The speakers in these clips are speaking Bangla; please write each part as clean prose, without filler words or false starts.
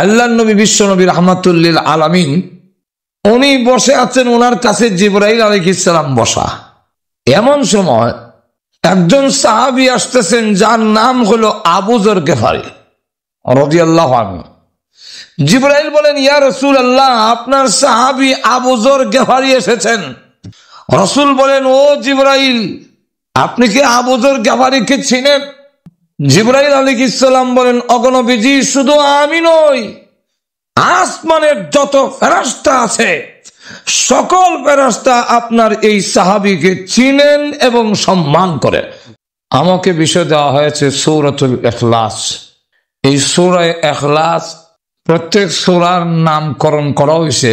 আল্লাহর নবী বিশ্ব নবী রাহমাতুল লিল আলামিন উনি বসে আছেন, ওনার কাছে জিবরাইল আলাইহিস সালাম বসা। এমন সময় একজন সাহাবী আসতেছেন যার নাম হলো আবু যর গিফারী রাদিয়াল্লাহু আনহু। জিবরাইল বলেন, ইয়া রাসূলুল্লাহ, আপনার সাহাবী আবু যর গিফারী এসেছেন। রাসূল বলেন, ও জিবরাইল, আপনি কি আবু যর গিফারীকে চিনেন? জিবরাইল আলাইহিস সালাম বলেন, ওগো নবীজি, শুধু আমি নই, আসমানের যত ফেরেশতা আছে সকল ফেরেশতা আপনার এই সাহাবীকে চিনেন এবং সম্মান করে। আমাকে বিষয় দেওয়া হয়েছে সূরাতুল ইখলাস। এই সূরা ইখলাস প্রত্যেক সূরার নামকরণ করা হয়েছে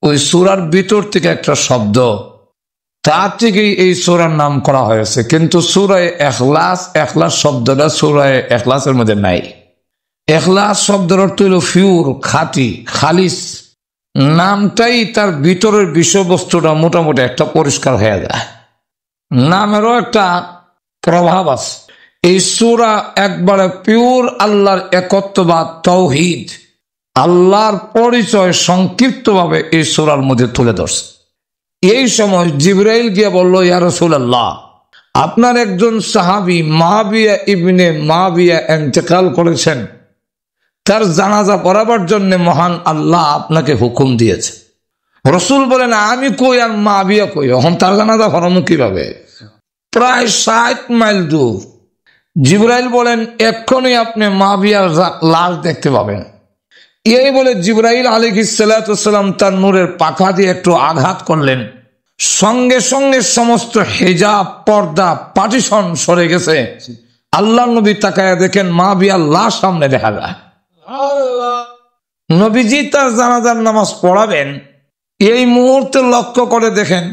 ওই সূরার ভিতর থেকে একটা শব্দ, তার থেকেই এই সূরার নাম করা হয়েছে। কিন্তু সূরা ইখলাস, ইখলাস শব্দটা সূরা ইখলাসের মধ্যে নাই। ইখলাস শব্দের অর্থ হলো পিওর, খাঁটি, খালিস। নামটাই তার ভিতরের বিষয়বস্তুটা মোটামুটি একটা পরিষ্কার হয়ে যায়। নামেরও একটা প্রভাব আছে। এই সূরা একবারে পিওর আল্লাহর একত্ববাদ, তাওহীদ, আল্লাহর পরিচয় সংক্ষিপ্তভাবে এই সূরার মধ্যে তুলে ধরছে। এই সময় জিবরাইল গিয়ে বলল, ইয়া রাসূলুল্লাহ, আপনার একজন সাহাবী মুআবিয়া ইবনে মুআবিয়া ইন্তেকাল করেছেন, তার জানাজা পড়াবার জন্য মহান আল্লাহ আপনাকে হুকুম দিয়েছে। রাসূল বলেন, আমি কই আর মুআবিয়া কই, এখন তার জানাজা পড়াবো কিভাবে? প্রায় 60 মাইল দূর। জিবরাইল বলেন, এক্ষুনি আপনি মুআবিয়ার লাশ দেখতে পাবেন। এই বলে জিবরাইল আলাইহিস সালাতু ওয়াসসালাম তার নূরের পাখা দিয়ে একটু আঘাত করলেন, সঙ্গে সঙ্গে সমস্ত হিজাব, পর্দা, পার্টিশন সরে গেছে। আল্লাহর নবী তাকায়া দেখেন মুআবিয়ার লাশ সামনে দেখা যায়। নবীজি তার জানাজার নামাজ পড়াবেন, এই মুহূর্তে লক্ষ্য করে দেখেন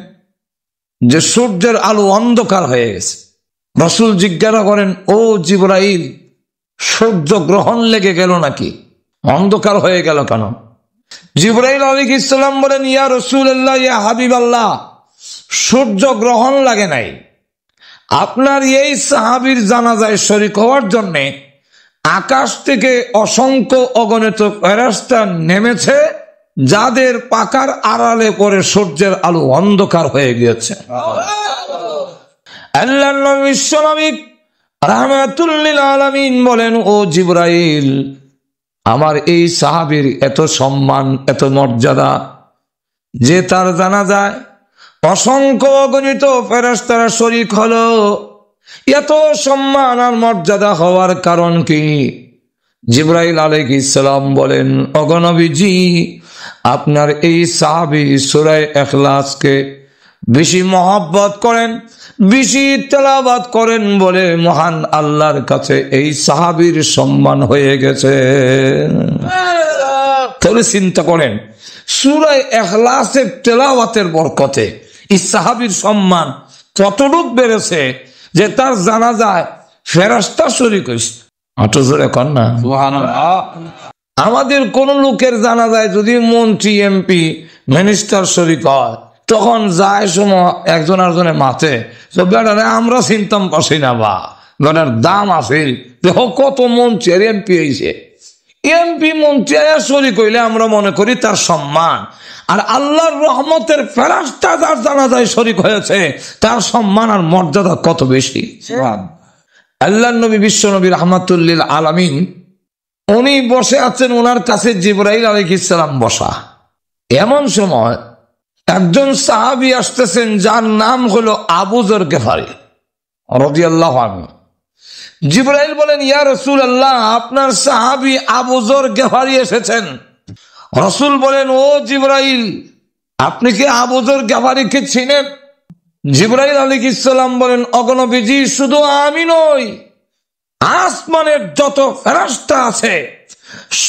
যে সূর্যের আলো অন্ধকার হয়ে গেছে। রাসূল জিজ্ঞাসা করেন, ও জিবরাইল, সূর্য গ্রহণ লেগে গেল নাকি? অন্ধকার হয়ে গেল কেন? জিবরাইল আলাইহিস সালাম বলেন, ইয়া রাসূলুল্লাহ, ইয়া হাবিবাল্লাহ, সূর্য গ্রহণ লাগে নাই। আপনার এই সাহাবীর জানাজায় শরীক হওয়ার জন্য আকাশ থেকে অসংখ্য অগণিত ফেরেশতা নেমেছে, যাদের পাকার আড়ালে পড়ে সূর্যের আলো অন্ধকার হয়ে গিয়েছে। আল্লাহর নবী বিশ্বনবী রাহমাতুল লিল আলামিন বলেন, ও জিবরাইল, আমার এই সাহাবীর এত সম্মান, এত মর্যাদা, যে তার জানাজায় অসংখ্য অগণিত ফেরেশতারা শরীক হলো। এত সম্মান আর মর্যাদা হওয়ার কারণ কি? জিবরাইল আলাইহিস সালাম বলেন, ওগো নবীজি, আপনার এই সাহাবী সূরা ইখলাসকে বেশি মহব্বত করেন, বেশি তেলাওয়াত করেন বলে মহান আল্লাহর কাছে এই সাহাবীর সম্মান হয়ে গেছে। তাহলে চিন্তা করেন, সূরা ইখলাসের তেলাওয়াতের বরকতে এই সাহাবীর সম্মান কতটুক বেড়েছে যে তার জানাজায় ফেরেশতা শরীক হয়েছে। জোরে কর না সুবহানাল্লাহ। আমাদের কোন লোকের জানাজায় যদি মন্ত্রী, এমপি, মিনিস্টার শরীক হয়, তখন যায় সময় একজন আরেকজনের মাথে, বেটারে আমরা চিনতাম পারছি না, বা বেটার দাম আছে, দেখো কত মন্ত্রী আর এমপি হয়েছে। এমপি মন্ত্রী শরীক হইলে আমরা মনে করি তার সম্মান, আর আল্লাহর রহমতের ফেরেশতা যার জানাজায় শরীক হয়েছে তার সম্মান আর মর্যাদা কত বেশি। আল্লাহর নবী বিশ্ব নবী রাহমাতুল লিল আলামিন উনি বসে আছেন, ওনার কাছে জিবরাইল আলাইহিস সালাম বসা। এমন সময় একজন সাহাবী আসতেছেন যার নাম হলো আবু যর গিফারী রাদিয়াল্লাহু আনহু। জিবরাইল বলেন, ইয়া রাসূলুল্লাহ, আপনার সাহাবী আবু যর গিফারী এসেছেন। রাসূল বলেন, ও জিবরাইল, আপনি কি আবু যর গিফারীকে চিনেন? জিবরাইল আলাইহিস সালাম বলেন, ওগো নবীজি, শুধু আমি নই, আসমানের যত ফেরেশতা আছে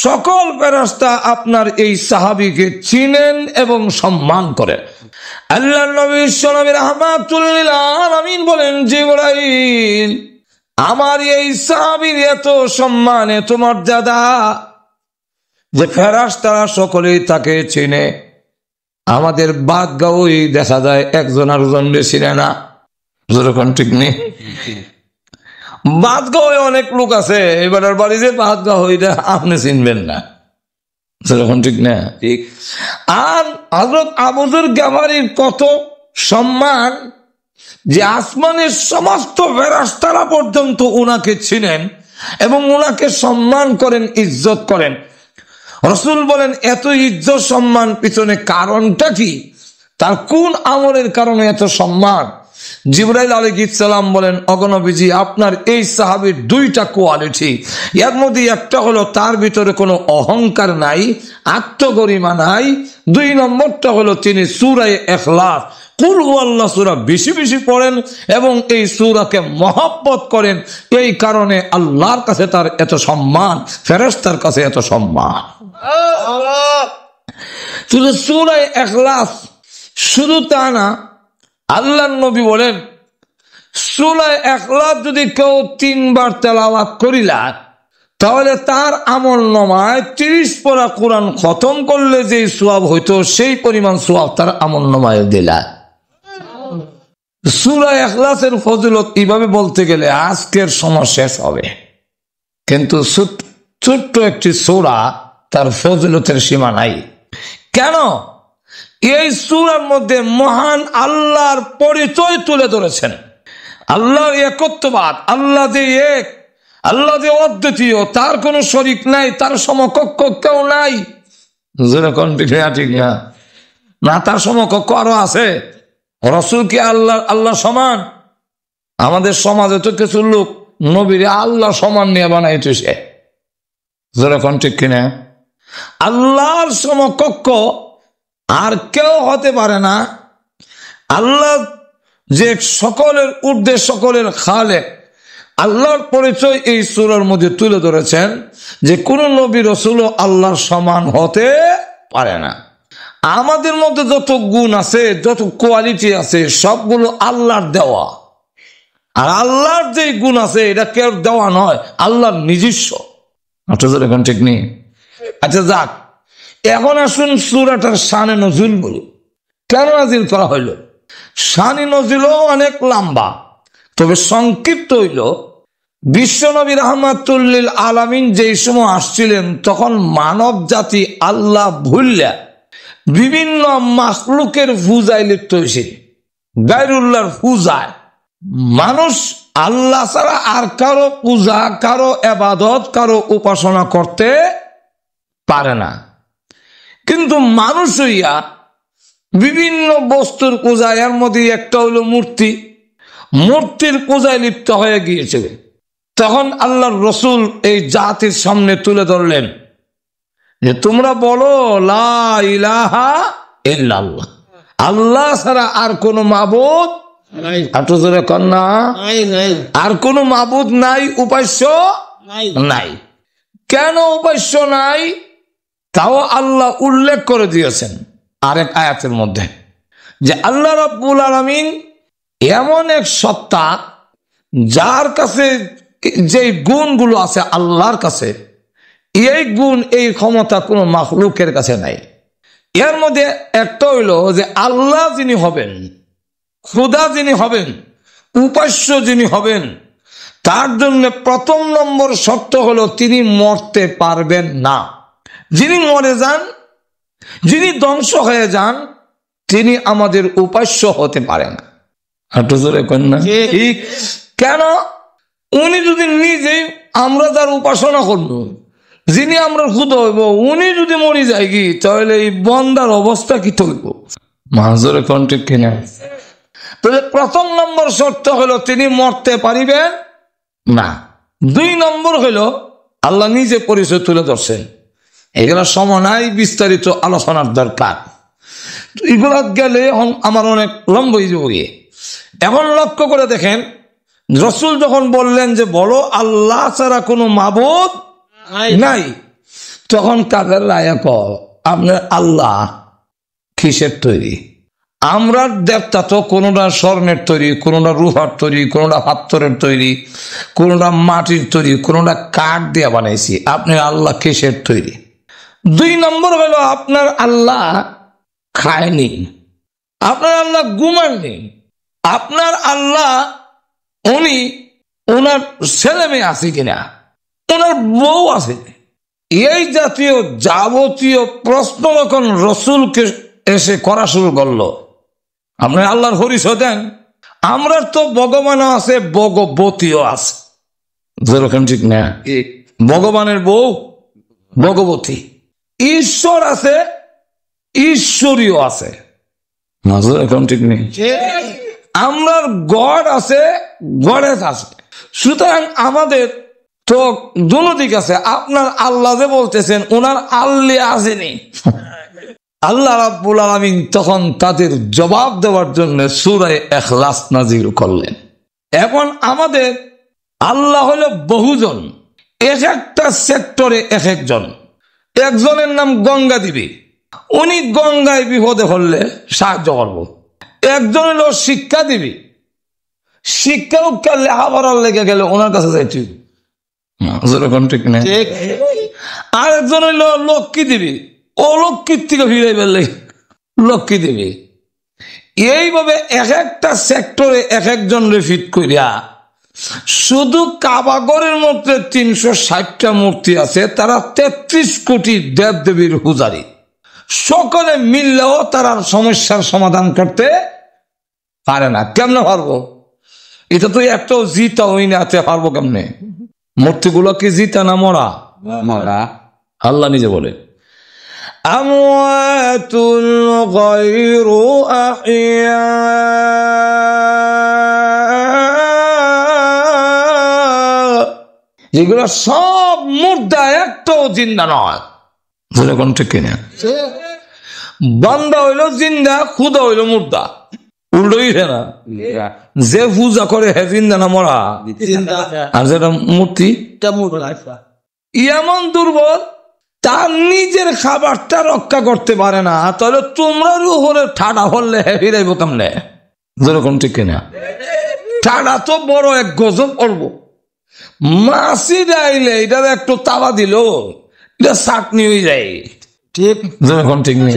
সকল ফেরেশতা আপনার এই সাহাবীকে চিনেন এবং সম্মান করে। আল্লাহর নবী বিশ্বনবী রাহমাতুল লিল আলামিন বলেন, জিবরাইল, আমার এই সাহাবীর এত সম্মান, এত মর্যাদা যে ফেরেশতারা সকলেই তাকে চিনে। আমাদের বাদগাঁওই দেখা যায় একজন আরেকজনকে চিনে না। যেরকম ঠিক নেই, বাদগাঁওয়ে অনেক লোক আছে, এবার বাড়ি যে বাদগাঁও আপনি চিনবেন না। সেরকম ঠিক না? ঠিক। আর হযরত আবু যর গিফারীর কত সম্মান যে আসমানের সমস্ত ফেরেশতারা পর্যন্ত উনাকে চিনেন এবং উনাকে সম্মান করেন, ইজ্জত করেন। রাসূল বলেন এত ইজ্জত সম্মান পিছনে কারণটা কি, তার কোন আমলের কারণে এত সম্মান? জিবরাইল আলাইহিস সালাম বলেন, ওগো নবীজি, আপনার এই সাহাবীর দুইটা কোয়ালিটি, এর মধ্যে একটা হলো তার ভিতরে কোনো অহংকার নাই, আত্মগরিমা নাই। দুই নম্বরটা হলো তিনি সূরা ইখলাস, কুল হুয়াল্লাহ সূরা বেশি বেশি পড়েন এবং এই সূরাকে মহব্বত করেন। এই কারণে আল্লাহর কাছে তার এত সম্মান, ফেরেশতার কাছে এত সম্মান। শুধু সূরা ইখলাস শুধু তা না, আল্লাহর নবী বলেন সূরা ইখলাস যদি কেউ 3 বার তেলাওয়াত করিলা তাহলে তার আমলনামায় 30 পারা কোরআন খতম করলে যে সওয়াব হইতো সেই পরিমাণ সওয়াব তার আমলনামায় দিলা। সূরা ইখলাসের ফজিলত এইভাবে বলতে গেলে আজকের সময় শেষ হবে, কিন্তু ছোট্ট একটি সূরা, তার ফজিলতের সীমা নাই। কেন? এই সূরার মধ্যে মহান আল্লাহর পরিচয় তুলে ধরেছেন। আল্লাহর একত্ববাদ, আল্লাহ যে এক, আল্লাহ যে অদ্বিতীয়, তার কোনো শরীক নাই, তার সমকক্ষ কেউ নাই। যেরকম ঠিক না, তার সমকক্ষ আরো আছে। রাসূল কি আল্লাহ সমান? আমাদের সমাজে তো কিছু লোক নবীরে আল্লাহ সমান নিয়ে বানাইতেছে। যেরকম ঠিক কিনা? আল্লাহর সমকক্ষ আর কেউ হতে পারে না। আল্লাহ যে সকলের ঊর্ধ্বে, সকলের খালেক, আল্লাহর পরিচয় এই সূরার মধ্যে তুলে ধরেছেন যে কোন নবী রাসূলও আল্লাহর সমান হতে পারে না। আমাদের মধ্যে যত গুণ আছে, যত কোয়ালিটি আছে, সবগুলো আল্লাহর দেওয়া। আর আল্লাহর যে গুণ আছে এটা কেউ দেওয়া নয়, আল্লাহর নিজস্ব। এখন ঠিক নেই? আচ্ছা যাক, এখন আসুন সূরাটার শানে নজুল বলি। কেন নাজিল করা হইল? শানে নজুলও অনেক লম্বা, তবে সংক্ষিপ্ত হইল বিশ্বনবী রাহমাতুল লিল আলামিন যেই সময় আসছিলেন তখন মানব জাতি আল্লাহ ভুললা বিভিন্ন মাখলুকের পূজায় লিপ্ত হয়েছে, গায়রুল্লাহর পূজায়। মানুষ আল্লাহ ছাড়া আর কারো পূজা, কারো ইবাদত, কারো উপাসনা করতে পারে না। কিন্তু মানুষ হইয়া বিভিন্ন বস্তুর পূজা, এর মধ্যে একটা হলো মূর্তি, মূর্তির পূজায় লিপ্ত হয়ে গিয়েছে। তখন আল্লাহর রাসূল এই জাতির সামনে তুলে ধরলেন যে তোমরা বলো লা ইলাহা ইল্লাল্লাহ, আল্লাহ ছাড়া আর কোনো মাবুদ আর কোনো মাবুদ নাই, উপাস্য নাই। কেন উপাস্য নাই তাও আল্লাহ উল্লেখ করে দিয়েছেন আরেক আয়াতের মধ্যে, যে আল্লাহ রাব্বুল আলামিন এমন এক সত্তা যার কাছে যে গুণগুলো আছে আল্লাহর কাছে, এই গুণ, এই ক্ষমতা কোনো মাখলুকের কাছে নাই। এর মধ্যে একটা হইল যে আল্লাহ যিনি হবেন, খোদা যিনি হবেন, উপাস্য যিনি হবেন, তার জন্য প্রথম নম্বর শর্ত হলো তিনি মরতে পারবেন না। যিনি মরে যান, যিনি ধ্বংস হয়ে যান, তিনি আমাদের উপাস্য হতে পারেন না। ঠিক কেন? উনি যদি নিজেই, আমরা যার উপাসনা করবো, যিনি আমরা খুদ হইব, উনি যদি মরে যায় কি, তাহলে এই বন্দার অবস্থা কি হইব? মাঝরে কন্টেক্ট কিনা? প্রথম নম্বর শর্ত হলো তিনি মরতে পারিবেন না। 2 নম্বর হলো আল্লাহ নিজে পরিচয় তুলে ধরছেন। এগুলো সময় নাই, বিস্তারিত আলোচনার দরকার। এগুলো গেলে আমার অনেক লম্বা হয়ে যাবে। এখন লক্ষ্য করে দেখেন, রাসূল যখন বললেন যে বলো আল্লাহ ছাড়া কোনো মাবুদ নাই, তখন কাদের রায়া কর আপনার আল্লাহ কিসের তৈরি? আমরা দেবতা তো কোনোটা স্বর্ণের তৈরি, কোনোটা রূপার তৈরি, কোনোটা পাথরের তৈরি, কোনোটা মাটির তৈরি, কোনোটা কাঠ দিয়ে বানাইছি। আপনার আল্লাহ কিসের তৈরি? 2 নম্বর হলো আপনার আল্লাহ খায়নি, আপনার আল্লাহ ঘুমাননি, আপনার আল্লাহ উনি ওনার ছেলে মেয়ে আছে কিনা, ওনার বউ আছে, এই জাতীয় যাবতীয় প্রশ্ন যখন রসুলকে এসে করা শুরু করলো, আপনি আল্লাহর পরিচয় দেন, আমরা তো ভগবানও আছে, ভগবতীও আছে, যেরকম ঠিক না? ভগবানের বউ ভগবতী, ঈশ্বর আছে, ঈশ্বরীয় আছে, যেরকম ঠিক নেই? আমরার গড আছে, গডেস আছে। সুতরাং আমাদের তো দুনো দিক আছে। আপনার আল্লাহ যে বলতেছেন, ওনার আল্লাহ আসেনি। আল্লাহ রাব্বুল আলামিন তখন তাদের জবাব দেওয়ার জন্য সূরা ইখলাস নাযিল করলেন। এখন আমাদের আল্লাহ হলো বহুজন, এক একটা সেক্টরে এক একজন। একজনের নাম গঙ্গা দেবী, উনি গঙ্গায় বিপদে পড়লে সাহায্য করব। একজন হলো শিক্ষা দেবী, শিক্ষা উৎকার লেখাপড়ার লেগে গেলে ওনার কাছে যাইছি, যেরকম ঠিক না? আর একজন হইল লক্ষ্মী দেবী, ও লক্ষ্মীর থেকে ফিরে ফেললে লক্ষ্মী দেবী। এইভাবে এক একটা সেক্টরে এক একজন রেফিট করিয়া শুধু কাবাগরের মধ্যে 360টা মূর্তি আছে, তারা 33 কোটি দেব দেবীর পূজারী। সকলে মিললেও তারা সমস্যার সমাধান করতে পারে না। কেমনে পারবো? এটা তো একটাও জিতা হই না, পারবো কেমনে? মূর্তিগুলো কি জিতা না মরা? মরা। আল্লাহ নিজে বলে আমওয়াতুল গায়রু আহিয়া, যেগুলো সব মুর্দা, একটাও জিন্দা নয়। যেরকম ঠিক কিনা? বান্দা হইল জিন্দা, খুদা হইল মুর্দা, উল্টোই না। যে পূজা করে হে জিন্দা না মরা, আর যেটা মূর্তি এমন দুর্বল, তার নিজের খাবারটা রক্ষা করতে পারে না, তাহলে তোমরা উপরে ঠাডা হলে হে ফিরাইব কেমনে? যেরকম ঠিক কিনা? ঠাডা তো বড় এক গজব করবো। মাছি ডাইলে এটার একটু তাওয়া দিল, এটা চাটনি হয়ে যায়, ঠিক? যেরকম ঠিক নেই?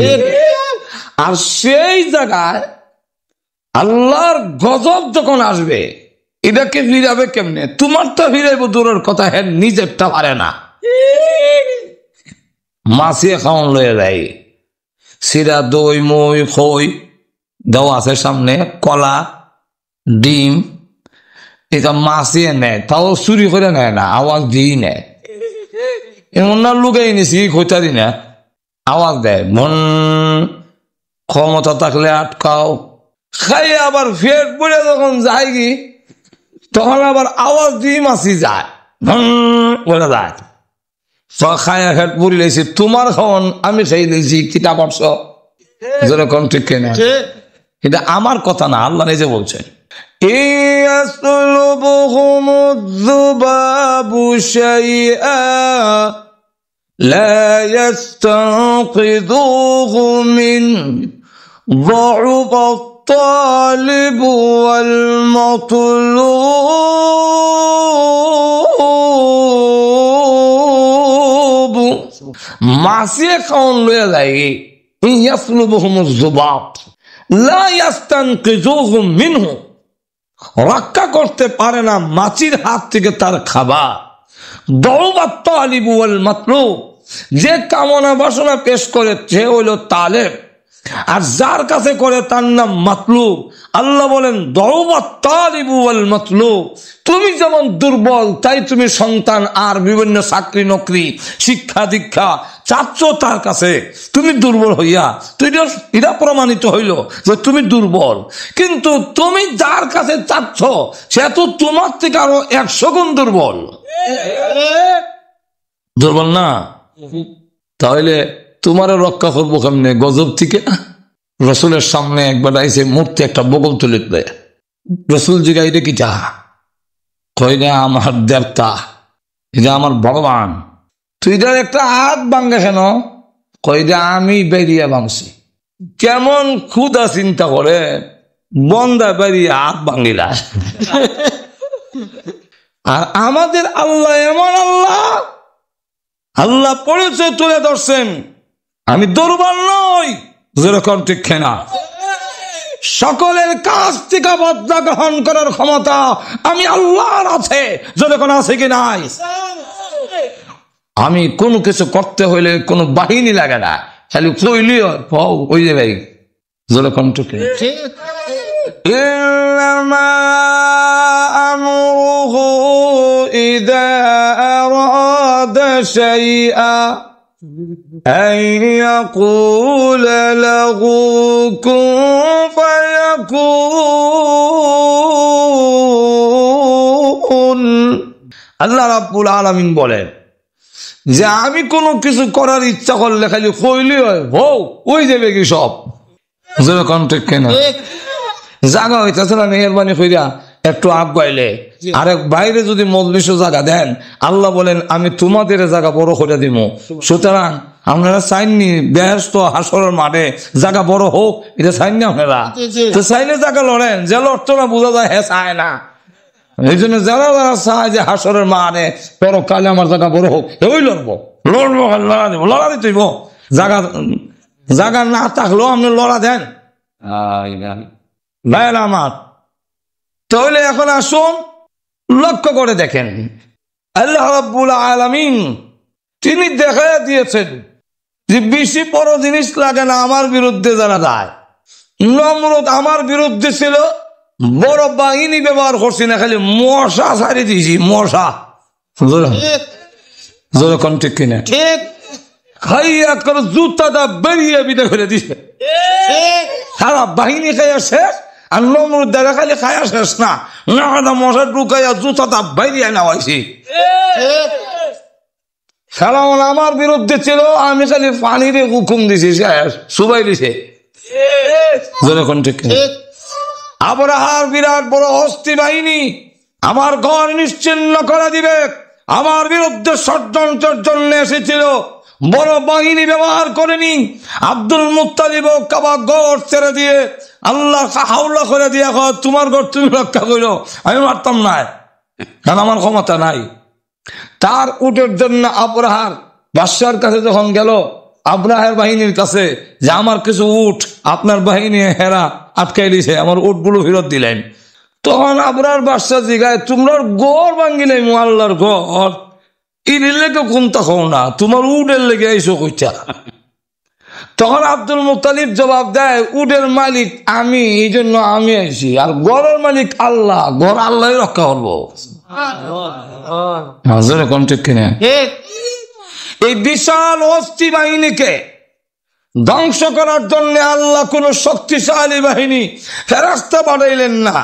আর সেই জায়গায় আল্লাহর গজব যখন আসবে, এটাকে ফিরাবে কেমনে? তোমারটা ফিরাইব দূরের কথা, হ্যাঁ নিজেরটা পারে না। মাছিয়ে খাওয়ান লয়ে যায়, সিরা দই মই খই দেওয়া আছে সামনে, কলা ডিম, এটা মাছিয়ে নেয়, তাও চুরি করে নেয় না, আওয়াজ দিয়ে নেয়। এমন না লুকাই নিছি খৈতারি না, আওয়াজ দেয়, মন ক্ষমতা থাকলে আটকাও। খাই আবার ফের পড়ে যখন যায় কি, তখন আবার আওয়াজ দিয়ে মাছি যায়, বলে যায়। খায়া ফেট পড়ি লেছি, তোমার খাওয়ান আমি খাই লেছি, কিতা পারছ? যেরকম ঠিক কিনা? এটা আমার কথা না, আল্লাহ নিজে বলছেন। يسلبهم الذباب شيئا لا يستنقذوه منه ضعف الطالب والمطلوب। মাছিয়ে খাওয়ান লইয়া যায়, ইয়াসলুবুহুম যুবাব লা ইয়াস্তানকিযুহু মিনহু, রক্ষা করতে পারে না মাছির হাত থেকে তার খাবার। দৌবাত তালিবু ওয়াল মাতলুব, যে কামনা বাসনা পেশ করে সে হইল তালেব, আর যার কাছে করে তার নাম মাতলুব। আল্লাহ বলেন দৌবাত তালিবু ওয়াল মাতলুব, তুমি যেমন দুর্বল তাই তুমি সন্তান আর বিভিন্ন চাকরি নকরি শিক্ষা দীক্ষা চাচ্ছ তার কাছে, তুমি দুর্বল হইয়া তুই এটা প্রমাণিত হইল যে তুমি দুর্বল। কিন্তু তুমি যার কাছে চাচ্ছ সে তো তোমার থেকে আরো 100 গুণ দুর্বল। দুর্বল না? তাহলে তোমারও রক্ষা করবো কেমনে গজব থেকে? রসুলের সামনে একবার আইসে মূর্তি একটা বগল তুলে দেয়, রসুল জিগাই রে কি যা কই না, আমার দেবতা, এটা আমার ভগবান, তুই তার একটা হাত ভাঙ্গে কেন? কই যে আমি বেরিয়ে ভাঙছি। কেমন ক্ষুধা চিন্তা করে, বন্দা বেরিয়ে হাত ভাঙিলা। আর আমাদের আল্লাহ এমন আল্লাহ, আল্লাহ পরিচয় তুলে ধরছেন, আমি দুর্বল নই, যেরকম ঠিক না। সকলের কাছ থেকে বদলা গ্রহণ করার ক্ষমতা আমি আল্লাহর আছে, যেরকম আছে কি নাই? আমি কোনো কিছু করতে হইলে কোনো বাহিনী লাগে না, খালি কইলি ওই যে ভাই জোরে কণ্ঠকে ইন্নামা আমরুহু ইযা আরাদা শাইআ আন ইয়াকুলা লাহু কুন ফায়াকুন। আল্লাহ রাব্বুল আলামিন বলেন যে আমি কোনো কিছু করার ইচ্ছা করলে খালি কইলি হয় ওই যাবে কি সব কন্টেক্ট কেনা জায়গা হইতেছে না। মেহরবানি কইরা একটু আগাইলে আরেক বাইরে যদি মজলিস জায়গা দেন, আল্লাহ বলেন আমি তোমাদের জায়গা বড় করে দিব। সুতরাং আপনারা চাইননি ব্যস্ত হাসরের মাঠে জায়গা বড় হোক, এটা চাইননি আপনারা? তো চাইলে জায়গা লড়েন, যে লড়তো না বোঝা যায় হ্যাঁ চায় না। এই জন্য যারা যারা চায় যে হাসরের মাঠে পরকালে আমার জায়গা বড় হোক, ওই লড়বো লড়া দেবো, লড়া দিতেইব। জায়গা না থাকলেও আপনি লড়া দেন ভাইয়ের আমার। তাহলে এখন আসুন লক্ষ্য করে দেখেন, আল্লাহ রাব্বুল আলামিন তিনি দেখা দিয়েছেন যে বেশি বড় জিনিস লাগে না আমার বিরুদ্ধে যারা যায়। নমরুদ আমার বিরুদ্ধে ছিল, বড় বাহিনী ব্যবহার করছি না, খালি মশা ছাড়ি দিয়েছি, মশা জোরে কোন ঠিক কিনা ঠিক খাইয়া করে জুতাটা বেরিয়ে বিদে করে দিছে, সারা বাহিনী খাইয়া শেষ। আর নমরুদ দেখা খালি খাইয়া শেষ না, না মশা ঢুকাইয়া জুতাটা বেরিয়ে নেওয়াইছি। সারা আমার বিরুদ্ধে ছিল, আমি খালি পানিরে হুকুম দিছি, সুবাই দিছে জোরে কোন ঠিক কিনা। আবরাহার বিরাট বড় হস্তি বাহিনী আমার ঘর নিশ্চিহ্ন করে দিবে, আমার বিরুদ্ধে ষড়যন্ত্রের জন্য এসেছিল, বড় বাহিনী ব্যবহার করেনি। আব্দুল মুত্তালিব কাবা ঘর ছেড়ে দিয়ে আল্লাহ হাওলা করে দিয়ে তোমার ঘর তুমি রক্ষা করো, আমি মারতাম না, কারণ আমার ক্ষমতা নাই। তার উটের জন্য আবরাহার বাদশার কাছে যখন গেল, আবরাহের বাহিনীর কাছে, যে আমার কিছু উট আপনার বাহিনী হেরা আটকাই দিছে, আমার উটগুলো ফেরত দিলেন। তখন আবরার বাদশা জিগায় তোমরা গড় ভাঙ্গিলে আল্লাহর ঘর ইনের লেগে কোনটা খাও না, তোমার উটের লেগে আইসো কইটা। তখন আব্দুল মুত্তালিব জবাব দেয় উটের মালিক আমি, এই জন্য আমি আইছি, আর গড়ের মালিক আল্লাহ, গড় আল্লাহ রক্ষা করবো। কোন ঠিক কিনা? এই বিশাল অস্থি বাহিনীকে ধ্বংস করার জন্য আল্লাহ কোন শক্তিশালী বাহিনী ফেরেশতা পাঠাইলেন না।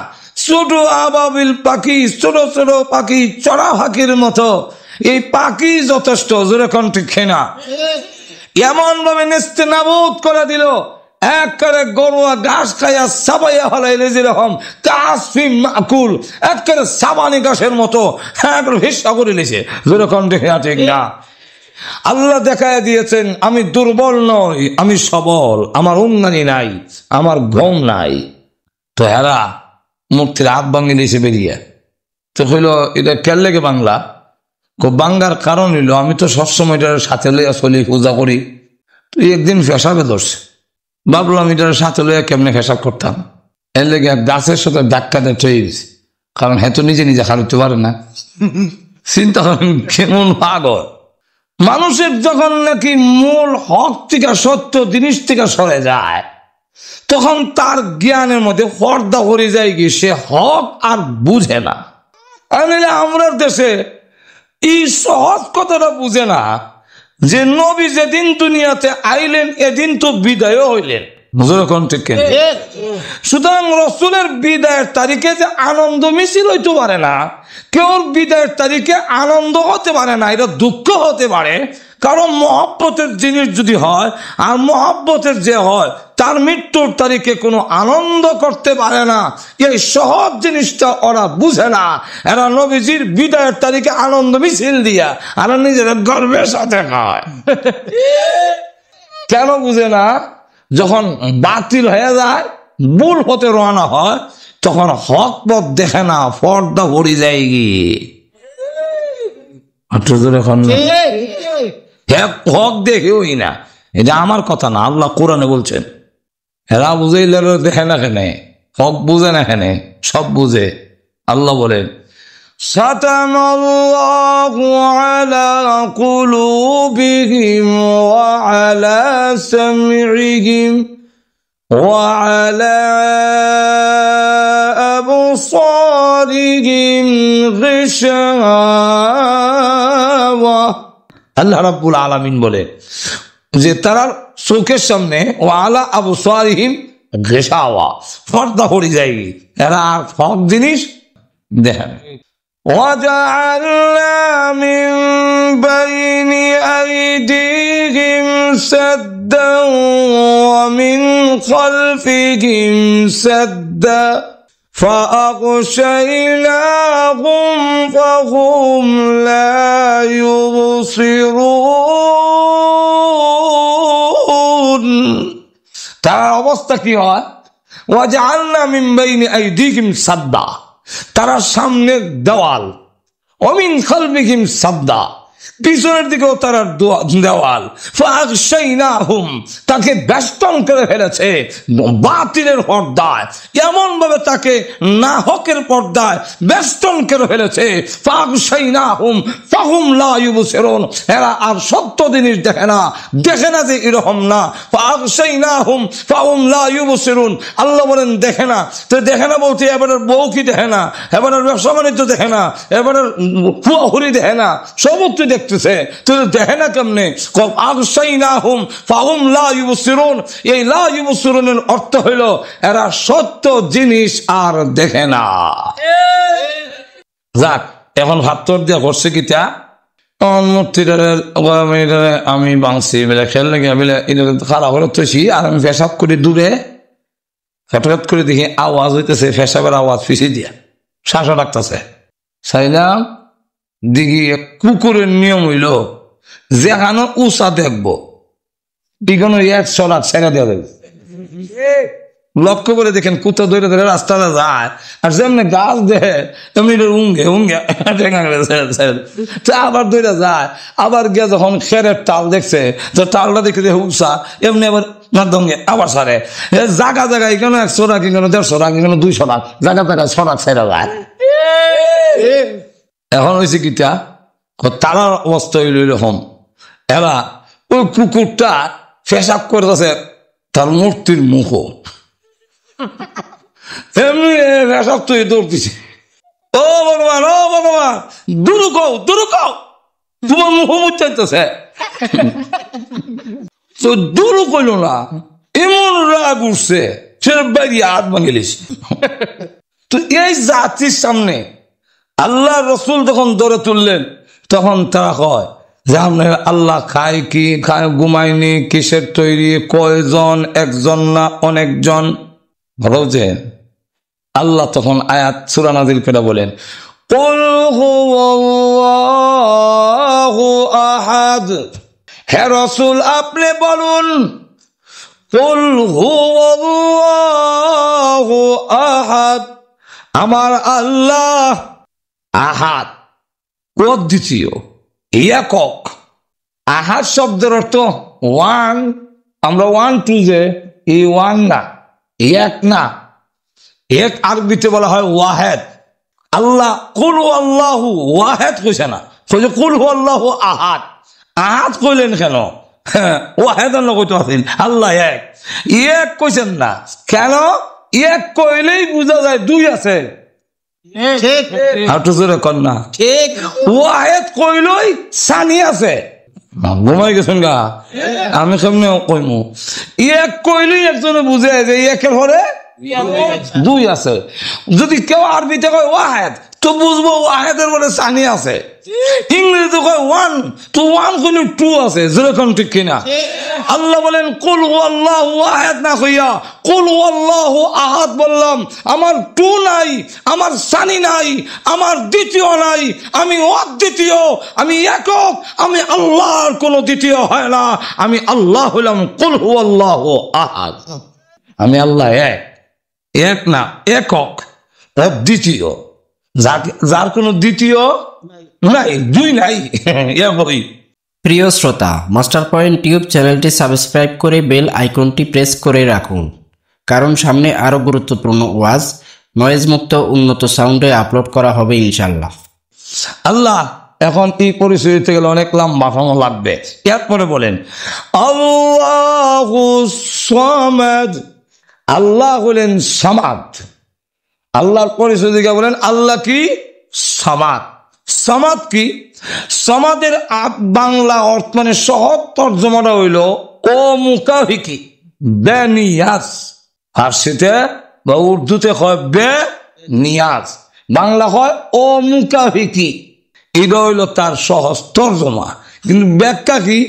ছোট আবাবিল পাখি, ছোট ছোট পাখি, চড়া পাখির মতো এই পাখি যথেষ্ট, জোরে কণ্ঠে খেনা এমন ভাবে নেস্তে নাবুদ করে দিল, এক করে গরুয়া ঘাস খাইয়া সাবাইয়া হলাইলে যেরকম কাসফিম মাকুল, এক করে সাবানি ঘাসের মতো হিসা করে লিছে, জোরে কণ্ঠে খেনা ঠিক না। আল্লাহ দেখায় দিয়েছেন আমি দুর্বল নই, আমি সবল, আমার উন্নতি নাই, আমার ঘুম নাই। তো এরা মূর্তির হাত ভাঙি দিয়েছে বেরিয়ে। তো হইল এটা কেন লেগে বাংলা? বাঙ্গার কারণ হইল আমি তো সবসময় এটার সাথে লইয়া চলি, পূজা করি। তুই একদিন ফেসাবে ধরছে, ভাবলাম এটার সাথে লইয়া কেমনে ফেসাব করতাম। এর লেগে গাছের সাথে ধাক্কা দিয়ে চলে গেছে, কারণ হ্যাঁ তো নিজে নিজে খালিতে পারে না। চিন্তা করেন কেমন পাগল মানুষের, যখন নাকি মূল হক থেকে সত্য জিনিস থেকে সরে যায়, তখন তার জ্ঞানের মধ্যে পর্দা করে যায় কি সে হক আর বুঝে না। আমরা দেশে এই সহজ কথাটা বুঝে না যে নবী যেদিন দুনিয়াতে আইলেন এদিন তো বিদায় হইলেন, সুতরাং রসুলের বিদায়ের তারিখে যে আনন্দ মিছিল হইতে পারে না, কেউ বিদায়ের তারিখে আনন্দ হতে পারে না, এটা দুঃখ হতে পারে। কারণ মহব্বতের জিনিস যদি হয় আর মহব্বতের যে হয় তার মৃত্যুর তারিখে কোনো আনন্দ করতে পারে না, এই সহজ জিনিসটা ওরা বুঝে না। এরা নবীজির বিদায়ের তারিখে আনন্দ মিছিল দিয়া আর নিজেরা গর্বের সাথে খায়। কেন বুঝে না? যখন বাতিল হয়ে যায়, ভুল হতে রওনা হয়, তখন হক পথ দেখে না, পর্দা পড়ে যায় গিয়ে হক দেখেওই না। এটা আমার কথা না, আল্লাহ কোরআনে বলছেন। এরা বুঝাইলে দেখে না কেনে, হক বুঝে না কেনে, সব বুঝে। আল্লাহ বলেন সাতামাল্লাহু আলা কুলুবিহিম ওয়া আলা সামইহিম ওয়া আলা আবসারিহিম গিশাওয়া। আল্লাহ রাব্বুল আলামিন বলে যে তারা চোখের সামনে ওয়া আলা আবসারিহিম গিশাওয়া, পর্দা পড়ে যায়, এরা আর সব জিনিস দেখে না। وجعلنا من بين أيديهم سدا ومن خلفهم سدا فأغشيناهم فهم لا يبصرون। তার অবস্থা কি হয়? وجعلنا من بين أيديهم سدا, তারা সামনে দেওয়াল, অমিন খালফিহিম সাদ্দা, পিছনের দিকেও তারা দেওয়াল, ফাগশাইনাহুম, তাকে বেষ্টন করে ফেলেছে বাতিলের পর্দায়, এমন ভাবে তাকে নাহকের পর্দায় বেষ্টন করে ফেলেছে। ফাগশাইনাহুম ফাহুম লা ইউবসিরুন, এরা আর সত্য জিনিস দেখে না, দেখে না যে এরকম না। ফাগশাইনাহুম ফাহুম লা ইউবসিরুন, আল্লাহ বলেন দেখে না। তো দেখে না বলতে এবারের বউ কি দেখে না, এবারের ব্যবসা বাণিজ্য দেখে না, এবারের হুড়ি দেখে না, সমস্ত দেখতেছে, তো দেখে না কেমনে? আগশাইনাহুম ফাহুম লা ইউবসিরুন, এই লা ইউবসিরুনের অর্থ হইল এরা সত্য জিনিস আর দেখে না। যাক, এখন ভাত্তর দিয়া করছে কি তা আমি বাংছি বেলে খেল লাগে বেলে খারাপ হলে তৈছি, আর আমি পেশাব করে দূরে হঠাৎ করে দেখি আওয়াজ হইতেছে, পেশাবের আওয়াজ পিছিয়ে দিয়া শ্বাসা ডাকতেছে। চাইলাম দেখি কুকুরের নিয়ম হইল যেখানে উষা দেখবো বিগণ এক সরাত ছেড়ে দেওয়া যাবে। লক্ষ্য করে দেখেন কুত্তা ধরে ধরে রাস্তাটা যায়, আর যেমনি গাছ দেখে তেমনি উঙ্গে উঙ্গে আবার ধরে যায়, আবার গিয়ে যখন খেরের টাল দেখছে তো টালটা দেখে দেখে উষা, এমনি আবার দঙ্গে আবার সারে জায়গা জায়গায় কেন 100 টাকা, কেন 150 টাকা, কেন 200 টাকা, জায়গা জায়গায় সরাক ছেড়ে যায়। এখন হয়েছে কিটা তারার অবস্থা হইল এরকম, এরা ওই কুকুরটা পেশাব করতেছে তার মূর্তির মুখ, এমনি পেশাব তুই দৌড়তেছে, ও ভগবান ও ভগবান দূর কও তোমার মুখ মুচাইতেছে। তো দূর কইল না, এমন রাগ উঠছে সে বাইরে হাত ভাঙিলিস। তো এই জাতির সামনে আল্লাহ রসুল যখন ধরে তুললেন তখন তারা কয় যে আমরা আল্লাহ খায় কি, খায় ঘুমায়নি, কিসের তৈরি, কয়জন, একজন না অনেকজন, বুঝছেন? আল্লাহ তখন আয়াত সূরা নাযিল করে বলেন কুল হুয়াল্লাহু আহাদ, হে রাসূল আপনি বলুন কুল হুয়াল্লাহু আহাদ, আমার আল্লাহ আহাদ, অদ্বিতীয়, একক। আহাদ শব্দের অর্থ ওয়ান, আমরা 1 2 যে এই ওয়ান না, এক না, এক আরবিতে বলা হয় ওয়াহেদ। আল্লাহ কুল আল্লাহু ওয়াহেদ কইছে না, কইছে কুল আল্লাহু আহাদ। আহাদ কইলেন কেন? ওয়াহেদ কইতে আছেন আল্লাহ এক কইছেন না কেন? এক কইলেই বোঝা যায় 2 আছে, ওয়াহেদ কইলই সানি আছে। ঘুমাই গেছেন গা, আমি কেমনে কইমু? এক কইলেই একজনে বুঝে যে একের পরে 2 আছে। যদি কেউ আরবিতে কয় ওয়াহেদ তো বুঝবো ওয়াহেদের পরে সানি আছে। ইংরেজিতে কয় 1 তো 1 কইলে 2 আছে, যেরকম ঠিক কিনা? আল্লাহ বলেন কুল হুয়াল্লাহু আহাদ না কইয়া কুল হুয়াল্লাহু আহাদ বললাম। আমার 2 নাই, আমার সানি নাই, আমার দ্বিতীয় নাই, আমি অদ্বিতীয়, আমি একক, আমি আল্লাহর কোনো দ্বিতীয় হয় না। আমি আল্লাহ হইলাম কুল হুয়াল্লাহু আহাদ, আমি আল্লাহ এক না, একক, অদ্বিতীয়, যার কোনো দ্বিতীয় নাই, 2 নাই। প্রিয় শ্রোতা, মাস্টার পয়েন্ট টিউব চ্যানেলটি সাবস্ক্রাইব করে বেল আইকনটি প্রেস করে রাখুন, কারণ সামনে আরো গুরুত্বপূর্ণ ওয়াজ নয়েজ মুক্ত উন্নত সাউন্ডে আপলোড করা হবে ইনশাআল্লাহ। আল্লাহ এখন এই পরিস্থিতিতে গেলে অনেক লম্বা সময় লাগবে। এরপরে বলেন আল্লাহু সামাদ, আল্লাহ হলেন সামাদ। আল্লাহর পরিস্থিতিকে বলেন আল্লাহ কি? সামাদ। সামাদ কি? সামাদের বাংলা অর্থ মানে সহজ তর্জমাটা হইল ও মুকাফিকি, বেনিয়াজ। ফার্সিতে বা উর্দুতে হয় বে নিয়াজ, বাংলা হয় ও মুকাফিকি। এটা হইল তার সহজ তর্জমা। কিন্তু ব্যাখ্যা কি?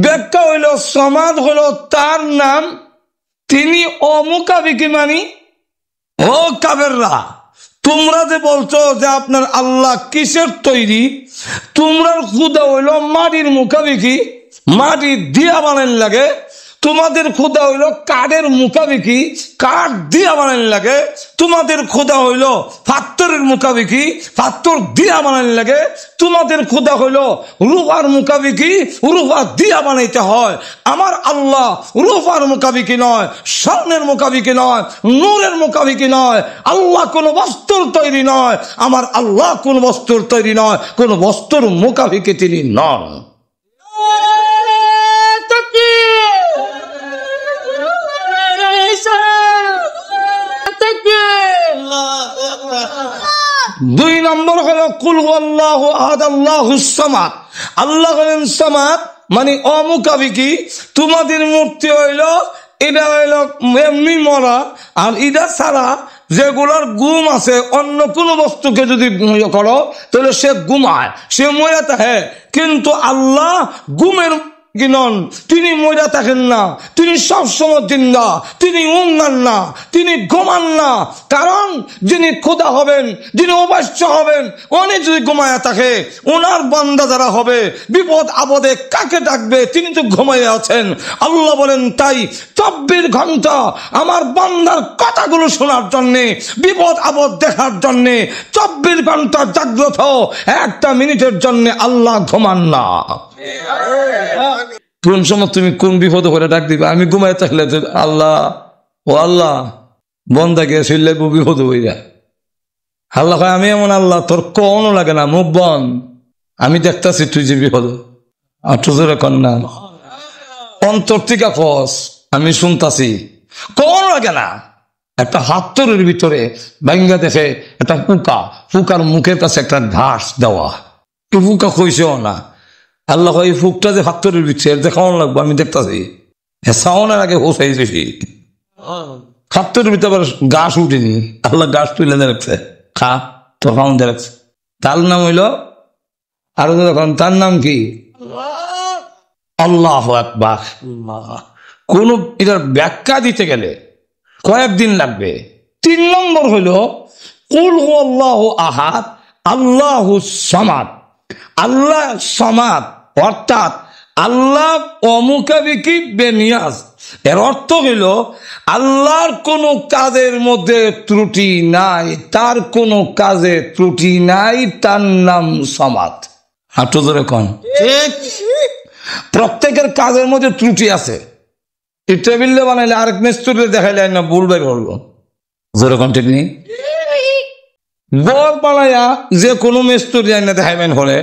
ব্যাখ্যা হইল সমাদ হইল তার নাম, তিনি অমুকাফিকি মানি ও কাফেররা, তোমরা যে বলছো যে আপনার আল্লাহ কিসের তৈরি, তোমরা খুদা হইল মাটির মুখাবিকি, মাটি দিয়া বানান লাগে। তোমাদের খোদা হইল কাঠের মুখাবিকি, কাঠ দিয়া বানান লাগে। তোমাদের খোদা হইল পাথরের মুখাবিকি, পাথর দিয়া বানান লাগে। তোমাদের খোদা হইল রূপার মুখাবিকি, রূপা দিয়া বানাইতে হয়। আমার আল্লাহ রূপার মুখাবিকি নয়, স্বর্ণের মুখাবিকি নয়, নূরের মুখাবিকি নয়। আল্লাহ কোনো বস্তুর তৈরি নয়, আমার আল্লাহ কোন বস্তুর তৈরি নয়, কোন বস্তুর মুখাবিকি তিনি নন। দুই নম্বর হলো কুল হুয়াল্লাহু আহাদ আল্লাহুস সামাদ। আল্লাহ হলেন সামাদ মানে অমুখাবিকি। তোমাদের মূর্তি হইল এটা হইল এমনি মরা, আর এটা ছাড়া যেগুলোর গুম আছে, অন্য কোনো বস্তুকে যদি করো তাহলে সে গুমায়, সে মরে থাকে। কিন্তু আল্লাহ গুমের কি নন, তিনি মরে থাকেন না, তিনি সবসময় জিন্দা, তিনি উন্নান না, তিনি ঘুমান না। কারণ যিনি খোদা হবেন, যিনি অবশ্য হবেন, উনি যদি ঘুমায়া থাকে, ওনার বান্দা যারা হবে বিপদ আপদে কাকে ডাকবে, তিনি তো ঘুমাইয়া আছেন। আল্লাহ বলেন তাই 24 ঘন্টা আমার বান্দার কথাগুলো শোনার জন্যে, বিপদ আপদ দেখার জন্যে 24 ঘন্টা জাগ্রত, একটা মিনিটের জন্যে আল্লাহ ঘুমান না। কোন সময় তুমি কোন বিপদ করে ডাক দিবে? আমি ঘুমাই থাকলে আল্লাহ ও আল্লাহ বন্ধা গিয়ে বিপদ হয়ে যায়। আল্লাহ কয় আমি এমন আল্লাহ তোর কোনো লাগে না, মুখ বন, আমি দেখতেছি তুই যে বিপদ। আটজোরে কন্যা অন্তর থেকে ফস, আমি শুনতাছি, কোন লাগে না। একটা হাতরের ভিতরে ভাঙ্গা দেখে একটা পোকা, পোকার মুখের কাছে একটা ঘাস দেওয়া, পোকা কইছেও না। আল্লাহ এই ফুকটা যে হাতরের ভিতরে দেখানো লাগবো, আমি দেখতেছি সাউনের আগে হোসাই দিছি, হাতরের ভিতরে আবার গাছ উঠেনি। আল্লাহ গাছ তুলে রাখছে, খা তোর খাওয়ান রাখছে। তার নাম হইল আরো যখন, তার নাম কি? আল্লাহু আকবার। কোন এটার ব্যাখ্যা দিতে গেলে কয়েকদিন লাগবে। 3 নম্বর হইল কুল হুয়াল্লাহু আহাদ আল্লাহুস সামাদ। আল্লাহ সামাদ অর্থাৎ আল্লাহ অমুখাবিকি বেনিয়াজ। এর অর্থ হইল আল্লাহর কোনো কাজের মধ্যে ত্রুটি নাই, তার কোনো কাজে ত্রুটি নাই, তার নাম সামাদ। হাঁটু ধরে কন, প্রত্যেকের কাজের মধ্যে ত্রুটি আছে। এই টেবিলে বানাইলে আরেক মিস্ত্রি দেখাইলে না ভুল বের করবো, জোরে কন ঠিক নেই। বল বানাইয়া যে কোনো মিস্ত্রি আইনা দেখাইবেন হলে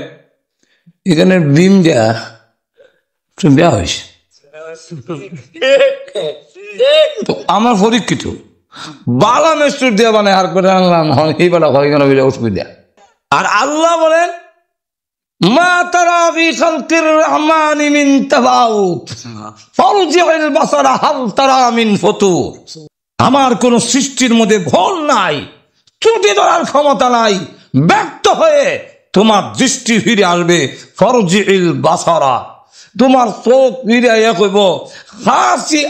এখানে বিম দেয়া দেওয়া হয়েছে। তো আমার পরীক্ষিত বালা মিস্ত্রি দিয়ে বানায় আর করে আনলাম, এই বেলা হয় কেন অসুবিধা। আর আল্লাহ বলেন মা তারা ফি খালকির রহমানি মিন তাফাউত ফারজিউল বাসারা হাল তারা মিন ফুতুর। আমার কোন সৃষ্টির মধ্যে ভুল নাই, ত্রুটি ধরার ক্ষমতা নাই। ব্যর্থ হয়ে তোমার দৃষ্টি ফিরে আসবে, ফারজিউল বাসারা, তোমার চোখ ফিরে কইব হাসি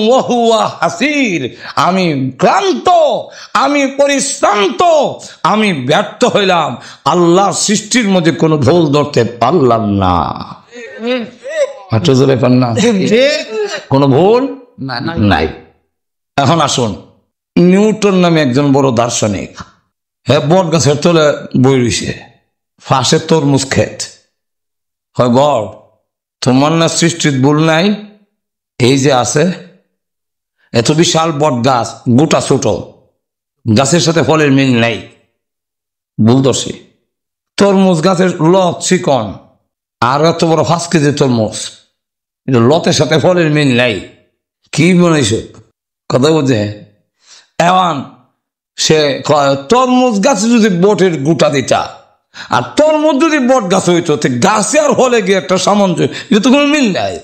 ওয়া হুয়া হাসির, আমি ক্লান্ত, আমি পরিশ্রান্ত, আমি ব্যর্থ হইলাম, আল্লাহর সৃষ্টির মধ্যে কোনো ভুল ধরতে পারলাম না। কোনো ভুল নাই। এখন আসুন, নিউটন নামে একজন বড় দার্শনিক, হ্যাঁ বট গাছের তলে বই রইছে, ফাঁসে তরমুজ ক্ষেত, হয় গড় তোমার না সৃষ্টির ভুল নাই? এই যে আছে এত বিশাল বট গাছ, গোটা ছোট, গাছের সাথে ফলের মিল নাই, ভুল দর্শী। তরমুজ গাছের লত চিকন, আর এত বড় 5 কেজি তরমুজ, লতের সাথে ফলের মিল নাই। কি বানাইছে কথা বুঝে? এখন সে কয় তরমুজ গাছে যদি বটের গুটা দিতা, আর তরমুজ যদি বট গাছ হইতো, গাছে আর হলে গিয়ে একটা সামঞ্জস্য, এটা তো কোনো মিল নাই।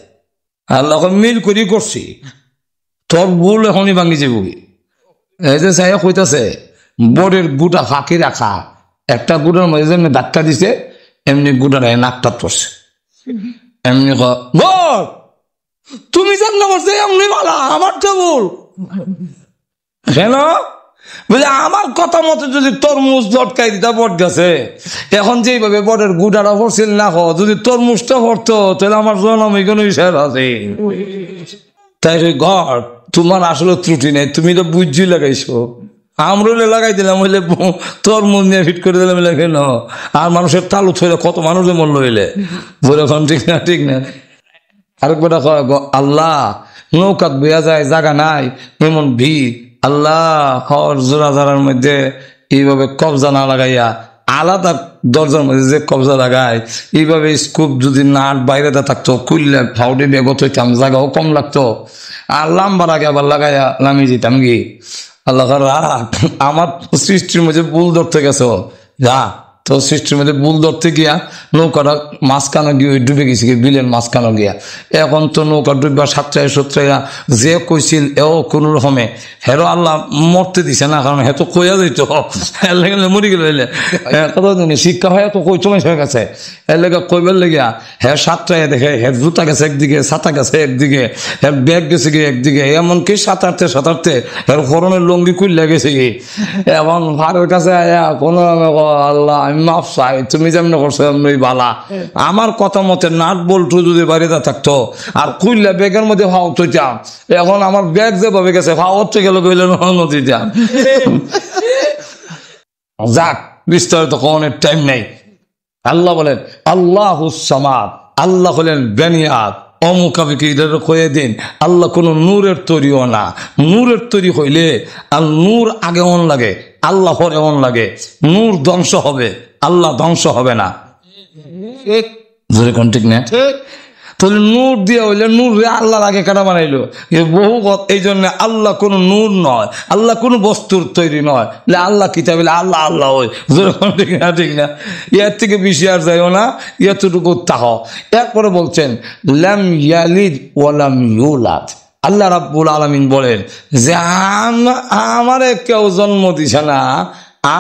আল্লাহ মিল করি করছি, তোর ভুল এখনই ভাঙি যাবো। এই যে সাহেব কইতাছে বটের গুটা ফাঁকি রাখা, একটা গুটার মধ্যে যেমনি ধাক্কা দিছে এমনি গুটার নাকটা পড়ছে। এমনি বল তুমি জান করছে এমনি বলা আমারটা বল কেন? বুঝলে আমার কথা মতো যদি তরমুজ লটকাই দিতা বট গাছে, এখন যেভাবে বটের গুটাটা পড়ছিল না, যদি তরমুজটা পড়তো তাহলে আমার জন্মে কোনো ইশার আছে। তাই ঘর তোমার আসলে ত্রুটি নেই, তুমি তো বুঝি লাগাইছো। আমরুলে লাগাই দিলাম হইলে তরমুজ নিয়ে ফিট করে দিলাম কেন? আর মানুষের তালু থইলে কত মানুষের মন লইলে বলে এখন ঠিক না ঠিক না। আরেকটা কয় আল্লাহ নৌকাত বইয়া যায় জায়গা নাই এমন ভিড়, আল্লাহ হর জোড়া জোড়ার মধ্যে এইভাবে কবজা না লাগাইয়া আলাদা দরজার মধ্যে যে কবজা লাগায়, এইভাবে স্কুপ যদি নাট বাইরে থাকতো খুললে ফাউডে বেগত হইতাম, জায়গাও কম লাগতো, আর লাম্বার আগে আবার লাগাইয়া নামিয়ে যেতাম কি। আল্লাহ রাখ আমার সৃষ্টির মধ্যে ভুল ধরতে গেছো, যা তোর সৃষ্টির মধ্যে ভুল ধরতে গিয়া নৌকাটা মাঝখানে গিয়ে ডুবে গেছি বিলের মাঝখানে গিয়া। এখন তো নৌকা ডুববা সাতটায় সত্তরা যে কইছিল এও কোনো রকমে হেরো আল্লাহ মরতে দিছে না, কারণ হেতো কইয়া দিত মরি গেল কথা জানি শিক্ষা হয় তো কই চলে হয়ে গেছে। এর লেগে কইবার লেগিয়া হ্যাঁ 7টায় দেখে হ্যাঁ জুতা গেছে একদিকে, ছাতা গেছে একদিকে, হ্যাঁ ব্যাগ গেছে গিয়ে একদিকে, এমনকি সাঁতারতে হ্যাঁ করণের লঙ্গি কুইল্লা গেছে কি। এখন ভাড়ের কাছে কোনো আল্লাহ মাফ চাই, তুমি যেমন করছো এমনি বালা। আমার কথা মতে নাট বল্টু যদি বাড়িতে থাকতো আর কুইল্লা ব্যাগের মধ্যে ভাও তৈতাম, এখন আমার ব্যাগ যেভাবে গেছে ভাও হচ্ছে গেল কইলে নদীটা। যাক বিস্তারিত কোনের টাইম নেই। আল্লাহ বলেন আল্লাহ সামাদ, আল্লাহ হলেন বেনিয়াদ, অমুকাবিকে কয়ে দিন আল্লাহ কোনো নূরের তৈরিও না। নূরের তৈরি হইলে আর নূর আগে অন লাগে, আল্লাহ পরে অন লাগে। নূর ধ্বংস হবে, আল্লাহ ধ্বংস হবে না। ঠিক না? তাহলে নূর দিয়ে হইলে নূর আল্লাহর আগে কাটা বানাইলো বহু। এই জন্য আল্লাহ কোনো নূর নয়, আল্লাহ কোনো বস্তুর তৈরি নয়। আল্লাহ কিতাব আল্লাহ আল্লাহ ওই ঠিক না ঠিক না? ইয়ার থেকে বেশি আর যাইও না, এতটুকু তাহ। এরপরে বলছেন লাম ইয়ালিদ ওয়ালাম ইউলাদ। আল্লাহ রাব্বুল আলামিন বলেন যে আমারে কেউ জন্ম দিছে না,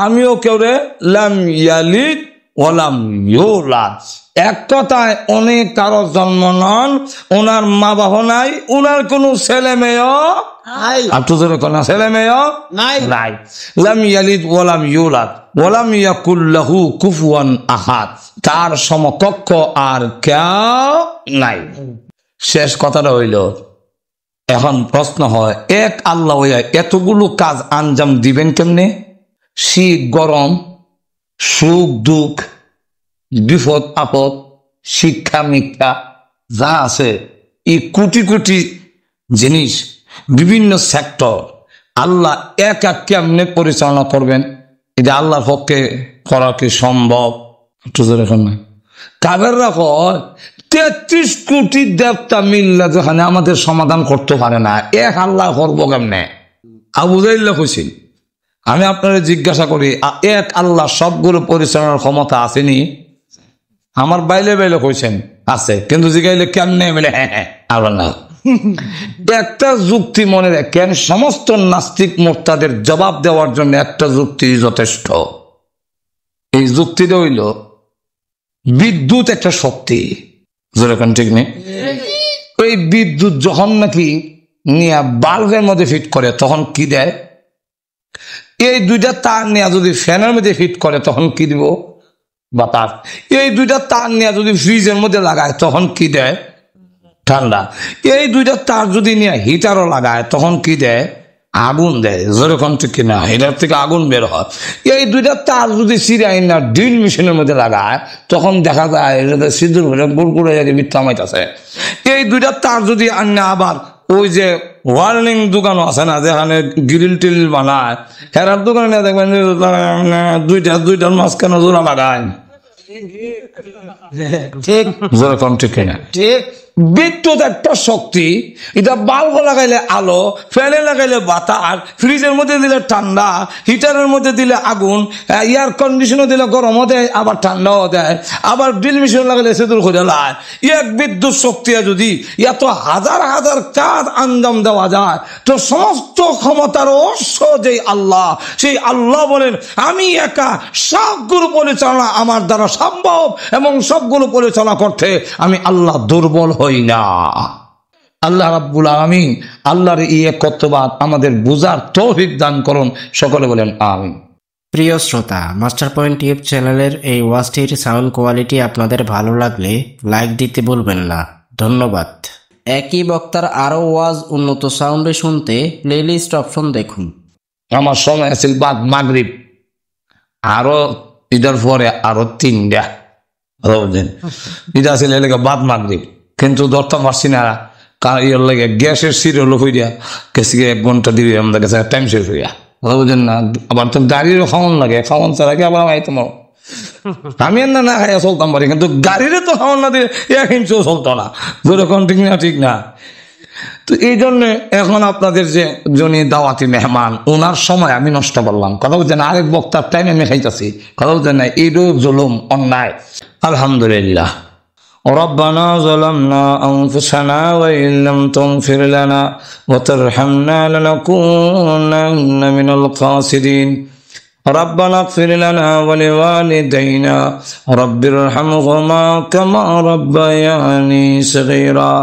আমিও কেউ রে লাম ইয়ালিদ ওয়ালাম ইউলাদ। এক কথায় অনেক কারো জন্ম নন, ওনার মা বাবা নাই, ওনার কোনো ছেলে মেয়েও ছেলে মেয়েও নাই। লাম ইয়ালিদ ওয়ালাম ইউলাদ ওয়ালাম ইয়াকুল লাহু কুফুয়ান আহাদ, তার সমকক্ষ আর কেউ নাই। শেষ কথাটা হইল, এখন প্রশ্ন হয় এক আল্লাহ এতগুলো কাজ আঞ্জাম দিবেন কেমনে? শীত গরম, সুখ দুঃখ, বিপদ আপদ, শিক্ষা মিথ্যা যা আছে, এই কোটি কোটি জিনিস বিভিন্ন সেক্টর আল্লাহ এক এক কেমনে পরিচালনা করবেন, এটা আল্লাহর পক্ষে করা কি সম্ভব? কাবেররা কয় 33 কোটি দেবতা মিল্লা যেখানে আমাদের সমাধান করতে পারে না, এক আল্লাহ করবো কেমনে? আবু জাইল্লা কইছিল, আমি আপনারা জিজ্ঞাসা করি এক আল্লাহ সবগুলো পরিচালনার ক্ষমতা আসেনি? আমার বাইলে বাইলে কইছেন আছে, কিন্তু জিগাইলে কেমনে মিলে হ্যাঁ হ্যাঁ আল্লাহ না। একটা যুক্তি মনে রাখেন, সমস্ত নাস্তিক মোর্তাদের জবাব দেওয়ার জন্য একটা যুক্তি যথেষ্ট। এই যুক্তিটা হইল বিদ্যুৎ একটা শক্তি, যেরকম ঠিক নেই? ওই বিদ্যুৎ যখন নাকি নিয়ে বাল্বের মধ্যে ফিট করে তখন কি দেয়? এই দুইটা তার নিয়ে যদি ফ্যানের মধ্যে ফিট করে তখন কি দিব? বাতাস। এই দুইটা তার নিয়ে যদি ফ্রিজের মধ্যে লাগায় তখন কি দেয়? ঠান্ডা। এই দুইটা তার যদি নিয়ে হিটারও লাগায় তখন কি দেয়? আগুন দেয়। যেরকম ঠিক কিনা? হিটার থেকে আগুন বের হয়। এই দুইটা তার যদি সিরাই না ড্রিল মেশিনের মধ্যে লাগায় তখন দেখা যায় সিঁদুর গুড়গুড়ে মিথ্যামাইতেছে। এই দুইটা তার যদি আন্না আবার ওই যে ওয়ার্নিং দোকানও আছে না, যেখানে গ্রিল টিল বানায়, হেরার দোকানে দেখবেন দুইটার মাঝখানে জোড়া লাগায়, ঠিক যেরকম ঠিক কিনা ঠিক বিদ্যুৎ একটা শক্তি, এটা বাল্ব লাগাইলে আলো, ফ্যানে লাগাইলে বাতাস, ফ্রিজের মধ্যে দিলে ঠান্ডা, হিটারের মধ্যে দিলে আগুন, এয়ার কন্ডিশনে দিলে গরমও দেয় আবার ঠান্ডাও দেয়, আবার ড্রিল মেশিন লাগাইলে সেতুর খুঁজে লায়। এক বিদ্যুৎ শক্তি যদি এত হাজার হাজার কাজ আঞ্জাম দেওয়া যায়, তো সমস্ত ক্ষমতার উৎস যেই আল্লাহ, সেই আল্লাহ বলেন আমি একা সবগুলো পরিচালনা আমার দ্বারা সম্ভব, এবং সবগুলো পরিচালনা করতে আমি আল্লাহ দুর্বল হই না। আল্লাহ রাব্বুল আলামিন আল্লাহর এই একত্ববাদ আমাদের বুঝার তৌফিক দান করুন, সকলে বলেন আমিন। প্রিয় শ্রোতা, মাস্টার পয়েন্ট ইউটিউব চ্যানেলের এই ওয়াজটির সাউন্ড কোয়ালিটি আপনাদের ভালো লাগলে লাইক দিতে ভুলবেন না। ধন্যবাদ। একই বক্তার আরও ওয়াজ উন্নত সাউন্ডে শুনতে প্লেলিস্ট অপশন দেখুন। আমার সময় আছে বাদ মাগরিব, আরো ঈদের পরে আরো 3টা বুঝলেন, এটা আছে এলাকা বাদ মাগরিব, কিন্তু ধরতে পারছি না, কারণ ইয়ের লাগে গ্যাসের সিরিয়াল হইয়া গেছি 1 ঘন্টা দিবি আমাদের কাছে টাইম শেষ হইয়া, বুঝলেন না। আবার তো গাড়িরও খাওয়ান লাগে, খাওয়ান ছাড়া কি আবার আইতাম আমি আর না খাইয়া চলতাম পারি, কিন্তু গাড়িরে তো খাওয়ান না দিয়ে 1 ইঞ্চিও চলতো না, যেরকম ঠিক না ঠিক না। তো এই জন্য এখন আপনাদের যে জনী দাওয়াতি মেহমান, ওনার সময় আমি নষ্ট করলাম, কথা বলছেন, আরেক বক্তার টাইম আমি খাইতেছি, কথা বলছেন না, এইটু জুলুম অন্যায়। আলহামদুলিল্লাহ। ربنا ظلمنا أنفسنا وإن لم تغفر لنا وترحمنا لنكونن من الخاسرين ربنا اغفر لنا ولوالدينا رب ارحمهما كما ربياني صغيرا।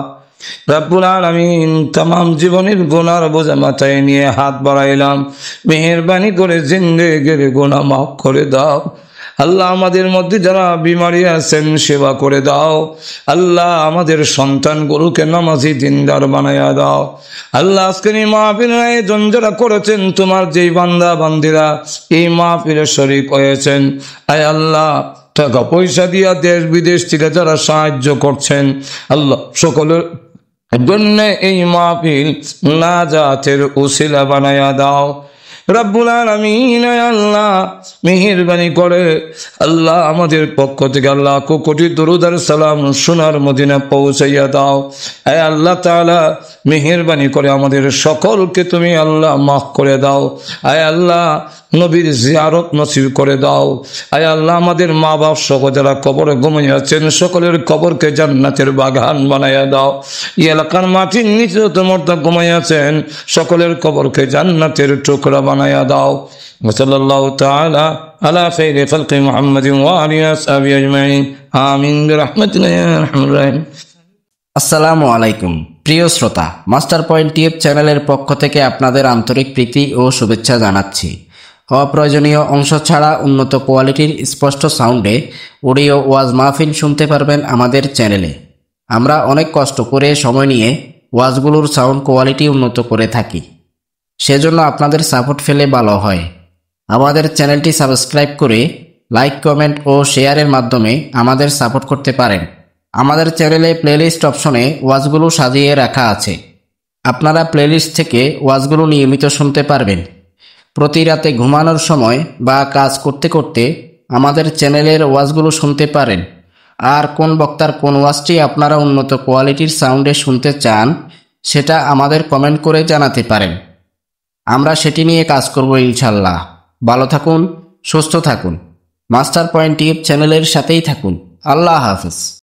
রব্বুল আলামিন तमाम জীবনের গুনার বোঝা মাথায় নিয়ে হাত বাড়াইলাম, মেহেরবানি করে জিন্দেগির গুনাহ মাফ করে দাও। আল্লাহ আমাদের মধ্যে যারা বিমারি আছেন সেবা করে দাও। আল্লাহ আমাদের সন্তানগুলোকে নামাজি দিনদার বানায়া দাও। আল্লাহ আজকের এই মাহফিলের আয়োজন যারা করেছেন, তোমার যেই বান্দা বান্দিরা এই মাহফিলে শরীক হয়েছেন, আয় আল্লাহ টাকা পয়সা দিয়া দেশ বিদেশ থেকে যারা সাহায্য করছেন, আল্লাহ সকলের জন্য এই মাহফিল নাজাতের উসিলা বানায়া দাও। রব্বুল আলামিন আল্লাহ মেহেরবানি করে আল্লাহ আমাদের পক্ষ থেকে আল্লাহ কোটি দরুদ আর সালাম সোনার মদিনা পৌঁছাইয়া দাও। আয় আল্লাহ তাআলা মেহেরবানি করে আমাদের সকলকে তুমি আল্লাহ মাফ করে দাও। আয় আল্লাহ নবীর জিয়ারত নসিব করে দাও। আয় আল্লাহ আমাদের মা বাপ সহ যারা কবরে ঘুমিয়ে আছেন, সকলের কবরকে জান্নাতের বাগান বানাইয়া দাও। এই এলাকার মাটির নিচে তোমার ঘুমিয়ে আছেন, সকলের কবরকে জান্নাতের টুকরা বানাইয়া দাও। সাল্লাল্লাহু তাআলা আলা খাইরি খালকি মুহাম্মাদিন ওয়া আলিহি ওয়া সাহবিহি আজমাইন। আমিন বিরহমাতিকা ইয়া আরহামার রাহিম। আসসালামু আলাইকুম প্রিয় শ্রোতা, মাস্টার পয়েন্ট ইউটিউব চ্যানেলের পক্ষ থেকে আপনাদের আন্তরিক প্রীতি ও শুভেচ্ছা জানাচ্ছি। অপ্রয়োজনীয় অংশ ছাড়া উন্নত কোয়ালিটির স্পষ্ট সাউন্ডে অডিও ওয়াজ মাহফিল শুনতে পারবেন আমাদের চ্যানেলে। আমরা অনেক কষ্ট করে সময় নিয়ে ওয়াজগুলোর সাউন্ড কোয়ালিটি উন্নত করে থাকি, সেজন্য আপনাদের সাপোর্ট পেলে ভালো হয়। আমাদের চ্যানেলটি সাবস্ক্রাইব করে লাইক, কমেন্ট ও শেয়ারের মাধ্যমে আমাদের সাপোর্ট করতে পারেন। আমাদের চ্যানেলে প্লেলিস্ট অপশনে ওয়াজগুলো সাজিয়ে রাখা আছে, আপনারা প্লেলিস্ট থেকে ওয়াজগুলো নিয়মিত শুনতে পারবেন। প্রতি রাতে ঘুমানোর সময় বা কাজ করতে করতে আমাদের চ্যানেলের ওয়াজগুলো শুনতে পারেন। আর কোন বক্তার কোন ওয়াজটি আপনারা উন্নত কোয়ালিটির সাউন্ডে শুনতে চান, সেটা আমাদের কমেন্ট করে জানাতে পারেন, আমরা সেটি নিয়ে কাজ করব ইনশাল্লাহ। ভালো থাকুন, সুস্থ থাকুন, মাস্টার পয়েন্ট ইউটিউব চ্যানেলের সাথেই থাকুন। আল্লাহ হাফেজ।